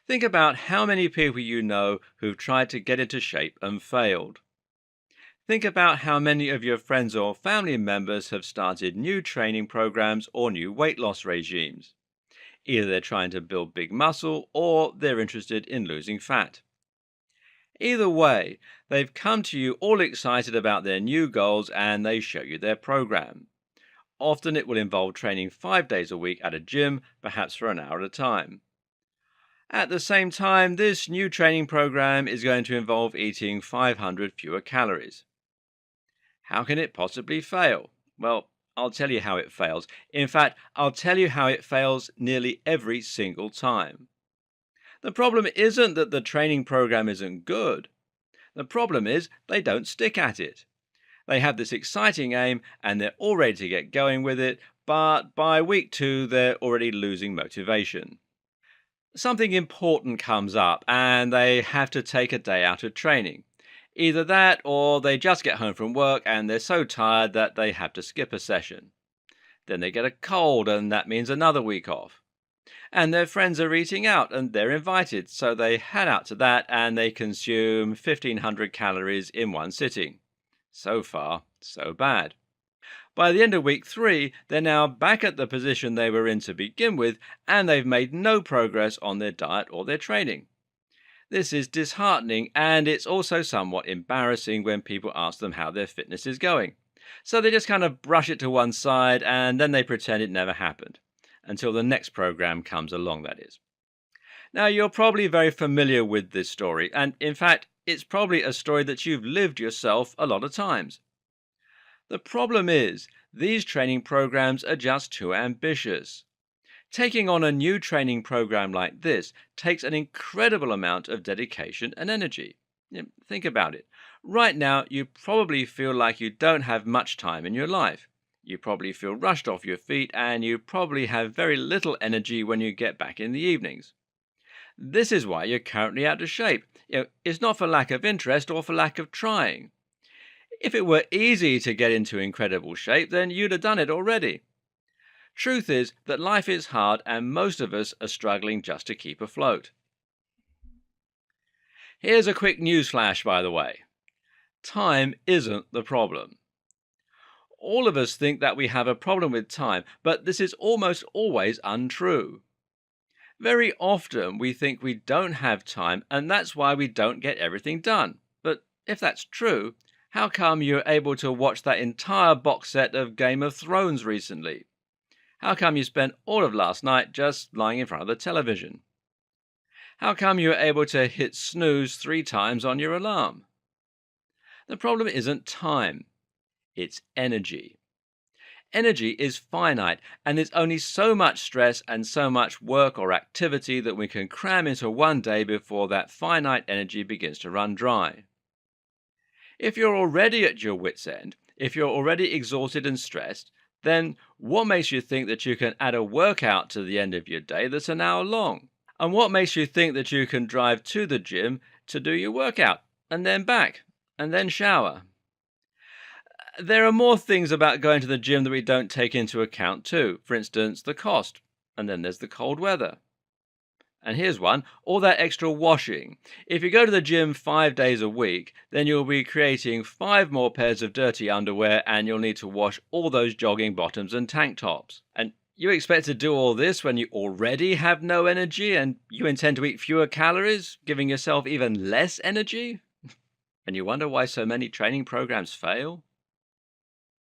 Think about how many people you know who've tried to get into shape and failed. Think about how many of your friends or family members have started new training programs or new weight loss regimes. Either they're trying to build big muscle or they're interested in losing fat. Either way, they've come to you all excited about their new goals and they show you their program. Often it will involve training 5 days a week at a gym, perhaps for an hour at a time. At the same time, this new training program is going to involve eating 500 fewer calories. How can it possibly fail? Well, I'll tell you how it fails. In fact, I'll tell you how it fails nearly every single time. The problem isn't that the training program isn't good. The problem is they don't stick at it. They have this exciting aim and they're all ready to get going with it, but by week 2, they're already losing motivation. Something important comes up and they have to take a day out of training. Either that or they just get home from work and they're so tired that they have to skip a session. Then they get a cold and that means another week off. And their friends are eating out and they're invited, so they head out to that and they consume 1500 calories in one sitting. So far, so bad. By the end of week 3, they're now back at the position they were in to begin with, and they've made no progress on their diet or their training. This is disheartening, and it's also somewhat embarrassing when people ask them how their fitness is going. So they just kind of brush it to one side and then they pretend it never happened. Until the next program comes along, that is. Now, you're probably very familiar with this story, and in fact, it's probably a story that you've lived yourself a lot of times. The problem is, these training programs are just too ambitious. Taking on a new training program like this takes an incredible amount of dedication and energy. Think about it. Right now, you probably feel like you don't have much time in your life. You probably feel rushed off your feet and you probably have very little energy when you get back in the evenings. This is why you're currently out of shape. It's not for lack of interest or for lack of trying. If it were easy to get into incredible shape, then you'd have done it already. Truth is that life is hard and most of us are struggling just to keep afloat. Here's a quick newsflash, by the way. Time isn't the problem. All of us think that we have a problem with time, but this is almost always untrue. Very often we think we don't have time and that's why we don't get everything done. But if that's true, how come you're able to watch that entire box set of Game of Thrones recently? How come you spent all of last night just lying in front of the television? How come you were able to hit snooze 3 times on your alarm? The problem isn't time, it's energy. Energy is finite, and there's only so much stress and so much work or activity that we can cram into one day before that finite energy begins to run dry. If you're already at your wit's end, if you're already exhausted and stressed, then what makes you think that you can add a workout to the end of your day that's an hour long? And what makes you think that you can drive to the gym to do your workout, and then back, and then shower? There are more things about going to the gym that we don't take into account too. For instance, the cost, and then there's the cold weather. And here's one, all that extra washing. If you go to the gym 5 days a week, then you'll be creating 5 more pairs of dirty underwear and you'll need to wash all those jogging bottoms and tank tops. And you expect to do all this when you already have no energy and you intend to eat fewer calories, giving yourself even less energy? And you wonder why so many training programs fail?